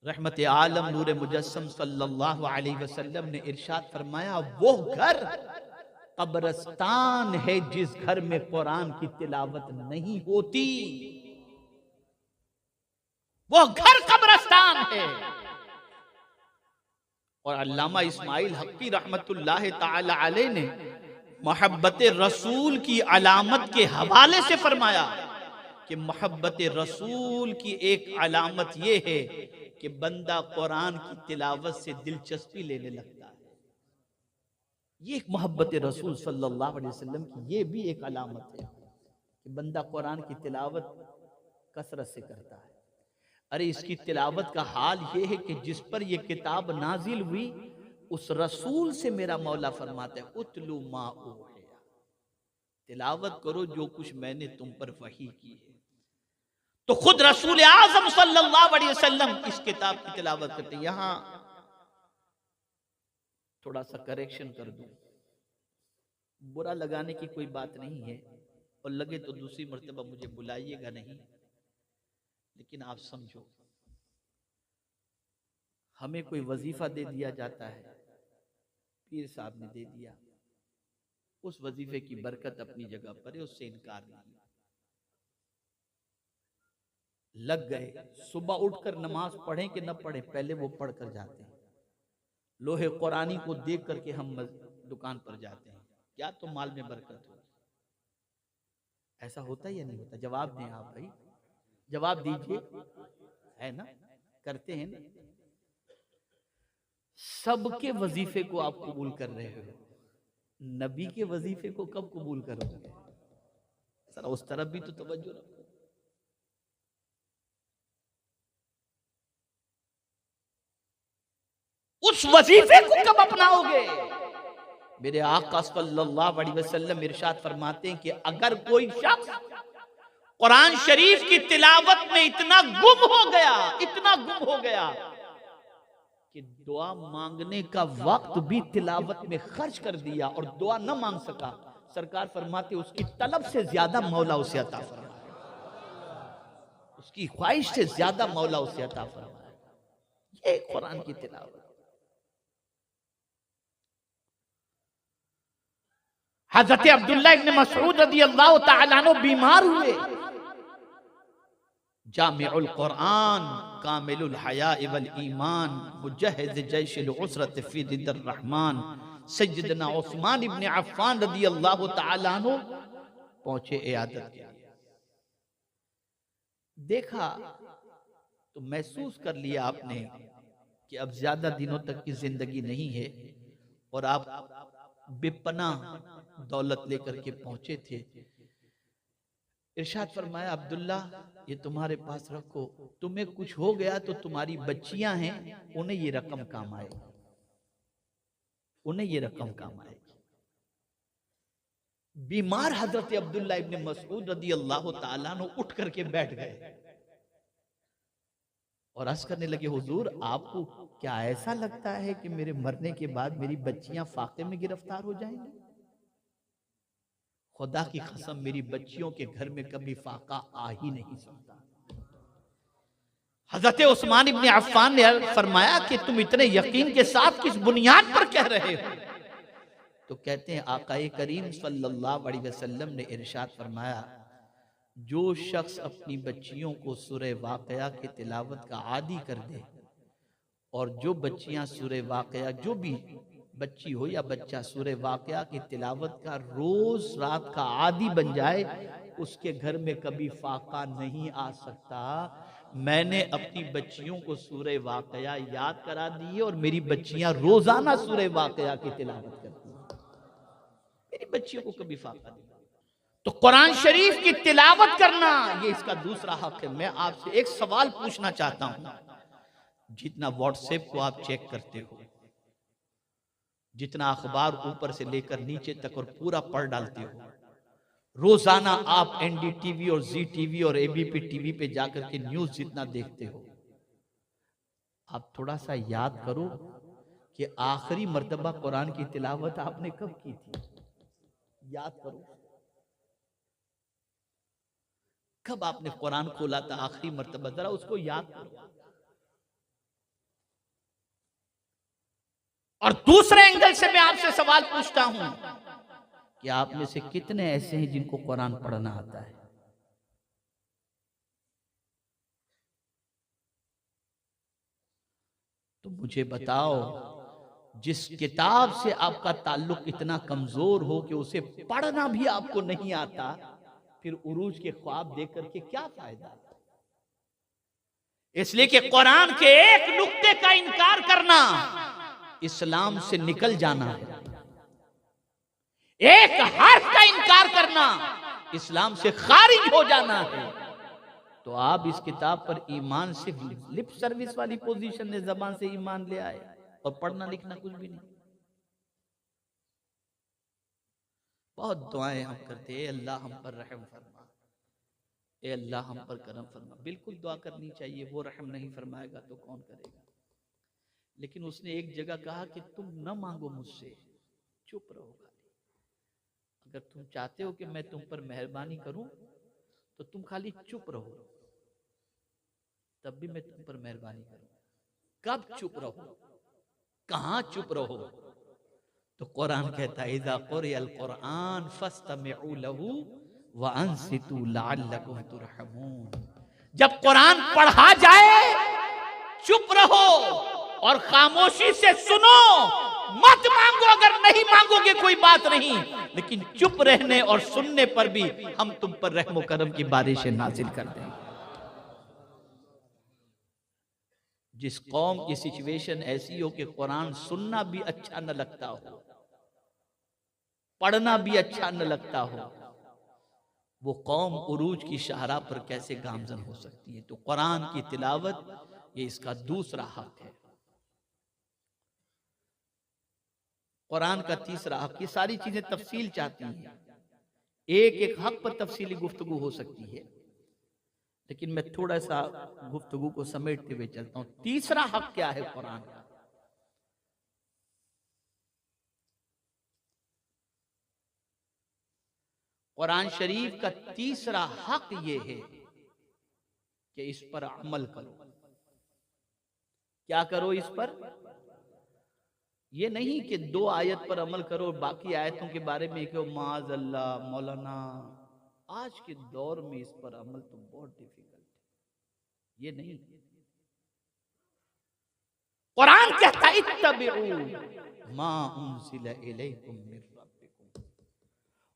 रहमत आलम नूर मुजस्सम सल्लल्लाहु अलैहि वसल्लम ने इरशाद फरमाया, वो घर कब्रिस्तान है जिस घर में कुरान की तिलावत नहीं होती। वो घर कब्रिस्तान है। और अल्लामा इस्माइल हक्की रहमतुल्लाह ताला अलैह ने मोहब्बत रसूल की अलामत के हवाले से फरमाया कि मोहब्बत रसूल की एक अलामत यह है कि बंदा कुरान की तिलावत से दिलचस्पी लेने लगता है। ये एक मोहब्बत रसूल सल्लल्लाहु अलैहि वसल्लम की ये भी एक अलामत है कि बंदा कुरान की तिलावत कसरत से करता है। अरे इसकी तिलावत का हाल ये है कि जिस पर यह किताब नाजिल हुई उस रसूल से मेरा मौला फरमाता है, उतलू मा ऊहिया, तिलावत करो जो कुछ मैंने तुम पर वही की है। तो खुद रसूल आजम सल्लल्लाहु अलैहि वसल्लम इस किताब की तिलावत करते हैं। यहां थोड़ा सा करेक्शन कर दूं, बुरा लगाने की कोई बात नहीं है और लगे तो दूसरी मर्तबा मुझे बुलाइएगा नहीं, लेकिन आप समझो, हमें कोई वजीफा दे दिया जाता है, पीर साहब ने दे दिया, उस वजीफे की बरकत अपनी जगह पर है, उससे इनकार नहीं। लग गए, सुबह उठकर नमाज पढ़ें कि न पढ़ें, पहले वो पढ़ कर जाते हैं। लोहे कुरानी को देख करके हम दुकान पर जाते हैं, क्या तो माल में बरकत हो। ऐसा होता या नहीं होता? जवाब दें आप भाई, जवाब दीजिए, है ना? करते हैं ना? सबके वजीफे को आप कबूल कर रहे हो, नबी के वजीफे को कब कबूल करोगे? सर उस तरफ भी तो तवज्जो रखो। उस वजीफे को कब अपनाओगे? मेरे आका सल्लल्लाहु अलैहि वसल्लम इरशाद फरमाते हैं कि अगर कोई शख्स कुरान शरीफ की तिलावत में इतना गुम हो गया, इतना गुम हो गया कि दुआ मांगने का वक्त भी तिलावत में खर्च कर दिया और दुआ न मांग सका, सरकार फरमाते उसकी तलब से ज्यादा मौला उसे अता फरमाए, उसकी ख्वाहिश से ज्यादा मौला उसे अता फरमाए। ये कुरान की तिलावत। हजरत अब्दुल्ला इब्न मसऊद रदियल्लाहु ताला अन्हु बीमार हुए, जामिउल कुरान कामिलुल हया वल ईमान मुजहिज जैशिल उसरत फी दिद्दर रहमान सय्यदना उस्मान इब्न अफ़्फ़ान रदियल्लाहु ताला अन्हु पहुंचे इयादत के लिए। देखा तो महसूस कर लिया आपने कि अब ज्यादा दिनों तक की जिंदगी नहीं है और आप बेपना दौलत लेकर के पहुंचे थे। इरशाद फरमाया, अब्दुल्ला ये तुम्हारे पास रखो, तुम्हें कुछ हो गया तो तुम्हारी बच्चियां हैं, उन्हें ये रकम काम आएगी, उन्हें ये रकम काम आएगी। बीमार हजरत अब्दुल्ला इब्न मसऊद रदियल्लाहु ताला अन्हु उठ करके बैठ गए और अर्ज करने लगे, हुजूर आपको क्या ऐसा लगता है कि मेरे मरने के बाद मेरी बच्चियां फाके में गिरफ्तार हो जाएंगी? खुदा की कसम मेरी बच्चियों के घर में कभी फाका आ ही नहीं सकता। हजरत उस्मान इब्न अफ़्फ़ान ने फरमाया कि तुम इतने यकीन के साथ किस बुनियाद पर कह रहे हो? तो कहते हैं आकाए करीम सल्लल्लाहु अलैहि वसल्लम ने इरशाद फरमाया, जो शख्स अपनी बच्चियों को सूरह वाक़या की तिलावत का आदी कर दे और जो बच्चियां सूरह वाक़या, जो भी बच्ची हो या बच्चा सूरह वाक़या की तिलावत का रोज रात का आदी बन जाए, उसके घर में कभी फाका नहीं आ सकता। मैंने अपनी बच्चियों को सूरह वाक़या याद करा दी और मेरी बच्चियां रोजाना सूरह वाक़या की तिलावत करती हैं, मेरी बच्चियों को कभी फाका नहीं। तो कुरान शरीफ की तिलावत करना ये इसका दूसरा हक है। मैं आपसे एक सवाल पूछना चाहता हूं, जितना व्हाट्सएप को आप चेक करते हो, जितना अखबार ऊपर से लेकर नीचे तक और पूरा पढ़ डालते हो, रोजाना आप एनडीटीवी और जी टीवी और एबीपी टीवी पे जाकर के न्यूज जितना देखते हो, आप थोड़ा सा याद करो कि आखिरी मर्तबा कुरान की तिलावत आपने कब की थी? याद करो, कब आपने कुरान खोला था आखिरी मर्तबा, जरा उसको याद करो। और दूसरे एंगल से मैं आपसे सवाल पूछता हूं कि आप में से कितने ऐसे हैं जिनको कुरान पढ़ना आता है? तो मुझे बताओ, जिस किताब से आपका ताल्लुक इतना कमजोर हो कि उसे पढ़ना भी आपको नहीं आता, फिर उरूज के ख्वाब देख करके क्या फायदा? इसलिए कि कुरान के एक नुक्ते का इनकार करना इस्लाम से निकल जाना है, एक हर्फ का इनकार करना इस्लाम से खारिज हो जाना है। तो आप इस किताब पर ईमान सिर्फ लिप सर्विस वाली पोजीशन में जबान से ईमान ले आए और पढ़ना लिखना कुछ भी नहीं। बहुत दुआएं हम करते हैं, अल्लाह हम पर रहम फरमा, ए अल्लाह हम पर करम फरमा। बिल्कुल दुआ करनी चाहिए, वो रहम नहीं फरमाएगा तो कौन करेगा। लेकिन उसने एक जगह कहा कि तुम न मांगो मुझसे, चुप रहो खाली। अगर तुम चाहते हो कि मैं तुम पर मेहरबानी करूं तो तुम खाली चुप रहो, तब भी मैं तुम पर मेहरबानी करूं। कब चुप रहो, कहां चुप रहो? तो कुरान कहता है इज़ा क़ुरिअल क़ुरआन फस्तमिऊ लहू व अंसितू लअल्लकुम तुरहमून। जब कुरान पढ़ा जाए चुप रहो और खामोशी से सुनो, मत मांगो। अगर नहीं मांगोगे कोई बात नहीं, लेकिन चुप रहने और सुनने पर भी हम तुम पर रहमो करम की बारिशें नाजिल कर देंगे। जिस कौम की सिचुएशन ऐसी हो कि कुरान सुनना भी अच्छा न लगता हो, पढ़ना भी अच्छा न लगता हो, वो कौम उरूज की शाहरा पर कैसे गामजन हो सकती है? तो कुरान की तिलावत ये इसका दूसरा हक है। कुरान का तीसरा हक, ये सारी चीजें तफसील चाहती हैं, एक एक हक पर तफसीली गुफ्तगू हो सकती है, लेकिन मैं थोड़ा सा गुफ्तगू को समेटते हुए चलता हूं। तीसरा हक क्या है कुरान का? कुरान शरीफ का तीसरा हक ये है कि इस पर अमल करो। क्या करो इस पर? ये नहीं कि 2 आयत पर अमल करो और बाकी आयतों के बारे में कहो माज अल्लाह मौलाना। आज के दौर में इस पर अमल तो बहुत डिफिकल्ट है, ये नहीं। कुरान कहता है इत्तबिऊ मा उनज़िला इलैकुम मिन रब्बिकुम,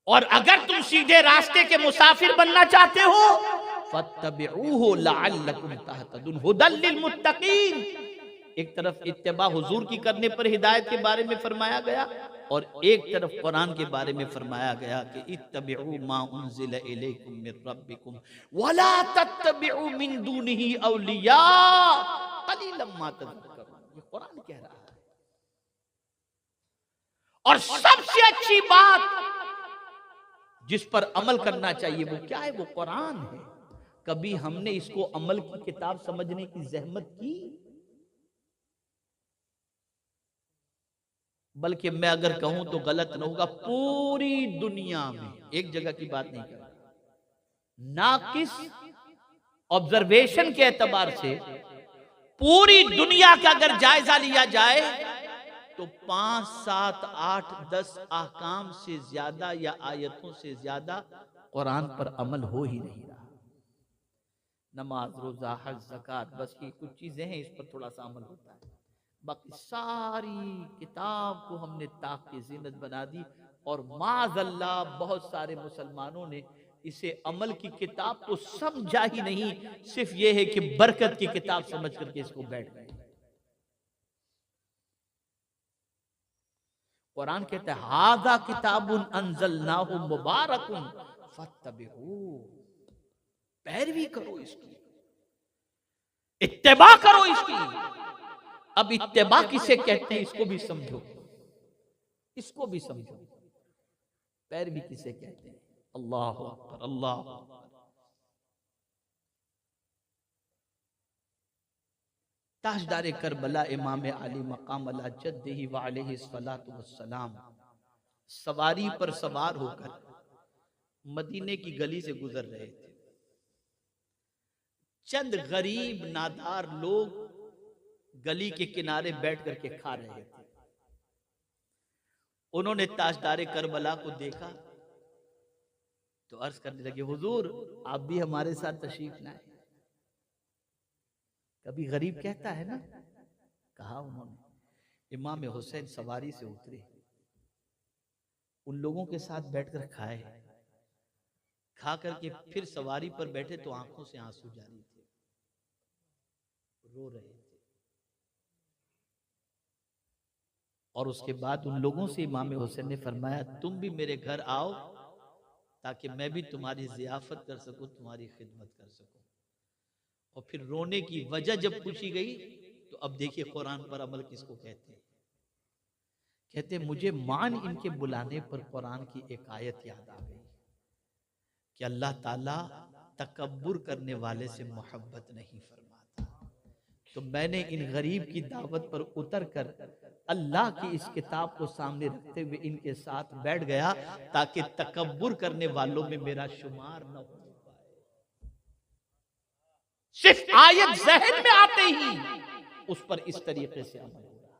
और अगर तुम सीधे रास्ते के मुसाफिर बनना चाहते हो फत्तबिऊहु लअल्लकुम तहतदून हुदल लिल मुत्तकीन। एक तरफ इत्तिबा हुजूर की करने पर हिदायत के बारे में फरमाया गया, और एक तरफ कुरान के बारे में फरमाया गया कि इत्तबिऊ मा उनज़िला इलैकुम मिन रब्बिकुम वला तत्तबिऊ मिन दूनिही औलिया कलीलन मा तज़क्करून। ये कुरान कह रहा है। और सबसे अच्छी बात जिस पर अमल करना चाहिए वो क्या है? वो कुरान है। कभी हमने इसको अमल की किताब समझने की जहमत की? बल्कि मैं अगर कहूं तो गलत न होगा, पूरी दुनिया में, एक जगह की बात नहीं कर रहा, नाकिस ऑब्जर्वेशन के एतबार से पूरी दुनिया का अगर जायजा लिया जाए तो 5, 7, 8, 10 अहकाम से ज्यादा या आयतों से ज्यादा कुरान पर अमल हो ही नहीं रहा। नमाज, रोजा, हज, ज़कात, बस ये कुछ चीजें हैं, इस पर थोड़ा सा अमल होता है। बाकी सारी किताब को हमने ताक की जीनत बना दी, और माज़अल्लाह बहुत सारे मुसलमानों ने इसे अमल की किताब तो समझा ही नहीं, सिर्फ ये है कि बरकत की किताब समझ करके इसको बैठ गए। कुरान कहता है हाज़ा किताबुन अंज़लनाहु मुबारकुन फत्तबिहू, पैरवी करो इसकी, इत्तिबा करो इसकी। अब इत्तिबा किसे कहते हैं इसको भी समझो, इसको भी समझो। पैरवी किसे कहते हैं? अल्लाह अकबर, अल्लाह अकबर। ताजदार करबला इमाम अली मकाम अला जद्दिही व अलैहि सलातु वस्सलाम सवारी पर सवार होकर मदीने की गली से गुजर रहे थे। चंद गरीब नादार लोग गली के किनारे बैठ करके खा रहे थे। उन्होंने ताजदारे करबला को देखा तो अर्ज करने लगे, हुजूर आप भी हमारे साथ तशरीफ लाए। कभी गरीब कहता है ना। कहा उन्होंने। इमाम हुसैन सवारी से उतरे, उन लोगों के साथ बैठकर खाए, खा करके फिर सवारी पर बैठे तो आंखों से आंसू जारी थे, रो रहे थे। और उसके बाद उन लोगों से इमाम हुसैन ने फरमाया, तुम भी मेरे घर आओ ताकि मैं भी तुम्हारी जियाफत कर सकूं, तुम्हारी खिदमत कर सकूं। और फिर रोने की वजह जब पूछी गई तो अब देखिए कुरान पर अमल किसको कहते हैं। कहते मुझे मान इनके बुलाने पर कुरान की एक आयत याद आ गई कि अल्लाह ताला तकब्बुर करने वाले से मोहब्बत नहीं फरमाता। तो मैंने इन गरीब की दावत पर उतर कर अल्लाह की इस किताब को सामने रखते हुए इनके साथ बैठ गया ताकि तकब्बुर करने वालों में मेरा शुमार न हो पाए। सिर्फ आयत ज़हन में आते ही उस पर इस तरीके से अमल हो रहा है।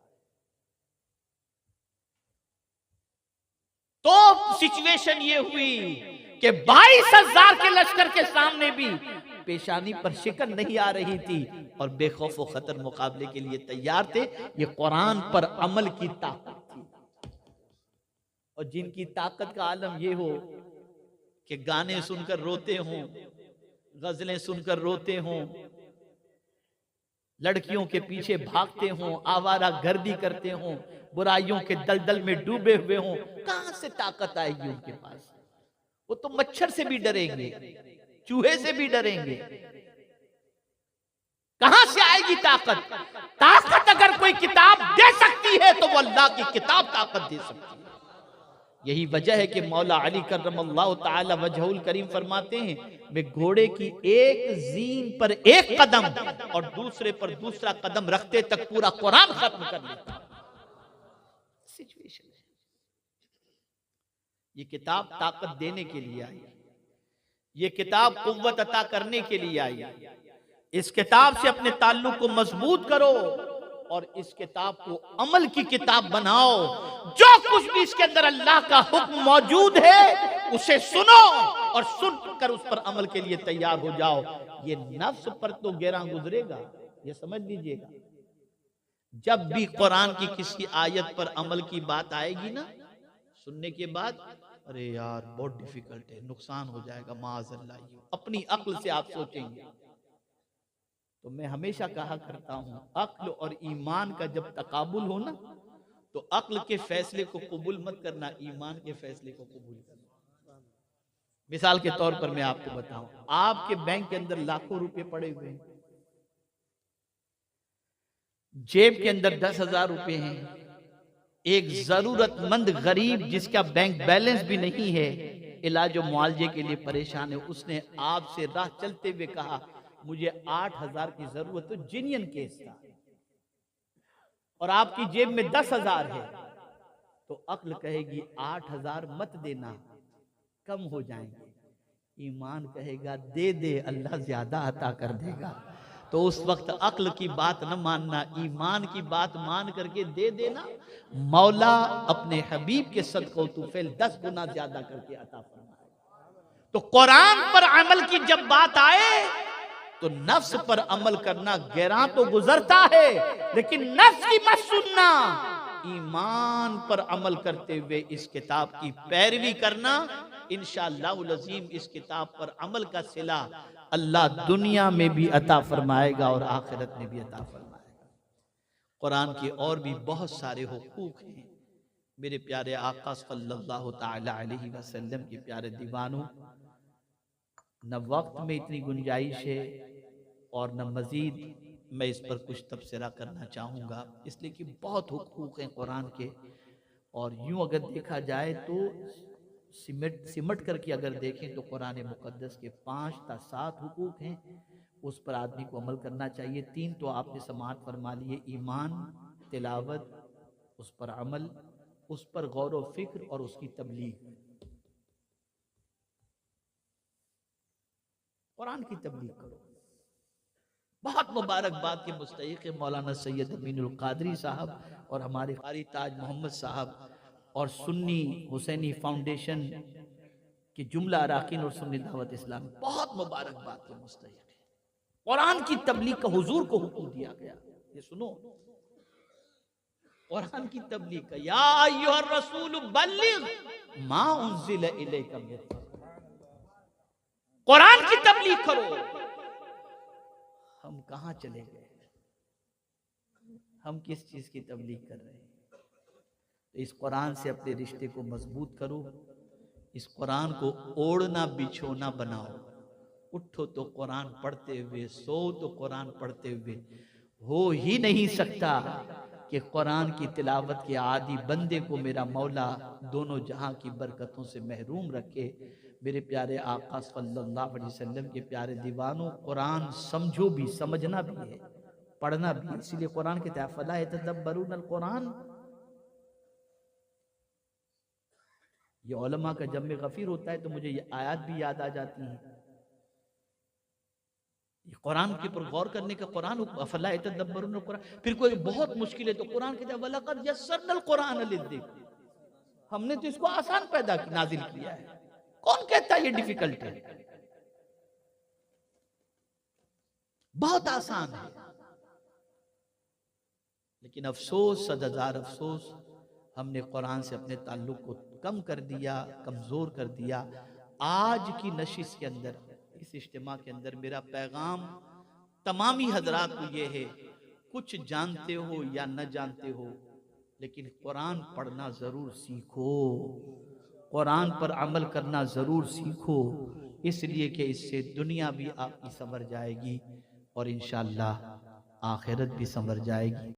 तो सिचुएशन ये हुई कि 22,000 के लश्कर के सामने भी पेशानी पर शिकन नहीं आ रही थी और बेखौफ व खतर मुकाबले के लिए तैयार थे। ये कुरान पर अमल की ताकत थी। और जिनकी ताकत का आलम ये हो कि गाने सुनकर रोते हों, गजलें सुनकर रोते हों, लड़कियों के पीछे भागते हों, आवारा गर्दी करते हों, बुराइयों के दलदल में डूबे हुए हों, कहां से ताकत आएगी उनके पास? वो तो मच्छर से भी डरेंगे, चूहे से भी डरेंगे। कहां से आएगी ताकत? ताकत अगर कोई किताब दे सकती है तो वो अल्लाह की किताब ताकत दे सकती है। यही वजह है कि मौला अली करमल्लाहु ताला वजहुल करीम फरमाते हैं, मैं घोड़े की एक जीन पर एक कदम और दूसरे पर दूसरा कदम रखते तक पूरा कुरान खत्म कर लेता। सिचुएशन है। ये किताब ताकत देने के लिए आई, ये किताब कुव्वत अता करने के लिए आई। इस किताब से अपने ताल्लुक को मजबूत करो और इस किताब को अमल की किताब बनाओ। जो कुछ भी इसके अंदर अल्लाह का हुक्म मौजूद है उसे सुनो और सुनकर उस पर अमल के लिए तैयार हो जाओ। ये नफ्स पर तो गिरा गुजरेगा, ये समझ लीजिएगा। जब भी कुरान की किसी आयत पर अमल की बात आएगी ना, सुनने के बाद अरे यार बहुत डिफिकल्ट है, नुकसान हो जाएगा, माअज़ल्लाह, अपनी अक्ल से आप सोचेंगे। तो मैं हमेशा कहा करता हूं, अक्ल और ईमान का जब तकाबुल हो ना, तो अक्ल के फैसले को कबूल मत करना, ईमान के फैसले को कबूल करना। मिसाल के तौर पर मैं आपको बताऊं, आपके बैंक के अंदर लाखों रुपए पड़े हुए हैं, जेब के अंदर 10,000 रुपए हैं। एक जरूरतमंद गरीब जिसका बैंक बैलेंस भी नहीं है, इलाज और मुआवजे के लिए परेशान है, उसने आपसे राह चलते हुए कहा मुझे 8,000 की जरूरत है, जिनियन केस था, और आपकी जेब में 10,000 है, तो अक्ल कहेगी 8,000 मत देना, कम हो जाएंगे। ईमान कहेगा दे दे, अल्लाह ज्यादा अता कर देगा। तो उस वक्त अक्ल की बात न मानना, ईमान की बात मान करके दे देना। मौला अपने हबीब के सदक़ो तुफैल 10 गुना ज्यादा करके अता फरमाएगा। तो कुरान पर अमल की जब बात आए तो नफ्स पर अमल करना गैरां तो गुजरता है, लेकिन नफ्स की मत सुनना, ईमान पर अमल करते हुए इस किताब की पैरवी करना। इंशाअल्लाहुल अज़ीम इस किताब पर अमल का सिला अल्लाह दुनिया में भी अता फरमाएगा और आखिरत में भी अता फरमाएगा। कुरान के और भी बहुत सारे हुकूक हैं। मेरे प्यारे आका सल्लल्लाहु ताला अलैहि वसल्लम के प्यारे दीवानों, न वक्त में इतनी गुंजाइश है और न मजीद मैं इस पर कुछ तबसरा करना चाहूँगा, इसलिए कि बहुत हुकूक हैं कुरान के। और यूँ अगर देखा जाए तो सिमट करके अगर देखें तो कुरान मुकद्दस के 5 या 7 हुकूक हैं, उस पर आदमी को अमल करना चाहिए। 3 तो आपने समाअत फरमा लिए, ईमान, तिलावत, उस पर अमल, उस पर गौर व फिक्र और उसकी तबलीग। कुरान की तबलीग करो। बहुत मुबारकबाद के मुस्तहिक मौलाना सैयद अमीनुल कादरी साहब और हमारे कारी ताज मोहम्मद साहब और सुन्नी हुसैनी फाउंडेशन के जुमला अराकीन और सुन्नी दावत इस्लामी, बहुत मुबारकबाद के मुस्तहिक है। कुरान की तबलीग का हुजूर को हुक्म दिया गया। ये सुनो, कुरान की तबलीग का, या अय्युहर रसूल बल्लिग मा उन्ज़िला इलैका मिन रब्बिक, कुरान की तबलीग करो। हम कहां चले गए? हम किस चीज की तबलीग कर रहे हैं? तो इस कुरान से अपने रिश्ते को मजबूत करो, इस कुरान को ओढ़ना बिछोना बनाओ। उठो तो कुरान पढ़ते हुए, सो तो कुरान पढ़ते हुए। हो ही नहीं सकता कि कुरान की तिलावत के आदि बंदे को मेरा मौला दोनों जहां की बरकतों से महरूम रखे। मेरे प्यारे आका सल्लल्लाहु अलैहि वसल्लम के प्यारे दीवानों, कुरान समझो भी, समझना भी है, पढ़ना भी है। इसीलिए कुरान के तहत फला यतदब्बरून अल कुरान, ये उलमा का जब में गफीर होता है तो मुझे ये आयत भी याद आ जाती हैं। ये कुरान के ऊपर गौर करने का कुरान, अफला यतदब्बरून कुरान। फिर कोई बहुत मुश्किल है तो कुरान कहता है वलक़द यस्सरनल कुरान लिज़्ज़िक्र, हमने तो इसको आसान पैदा नाजिल किया है। कौन कहता है ये डिफिकल्ट है? बहुत आसान है। लेकिन अफसोस, सदहज़ार अफसोस, हमने कुरान से अपने ताल्लुक को कम कर दिया, कमजोर कर दिया। आज की नशिश के अंदर, इस इज्तिमा के अंदर मेरा पैगाम तमामी हजरात को ये है, कुछ जानते हो या न जानते हो, लेकिन कुरान पढ़ना जरूर सीखो, कुरान पर अमल करना जरूर सीखो। इसलिए कि इससे दुनिया भी आपकी संवर जाएगी और इंशाअल्लाह आखिरत भी संवर जाएगी।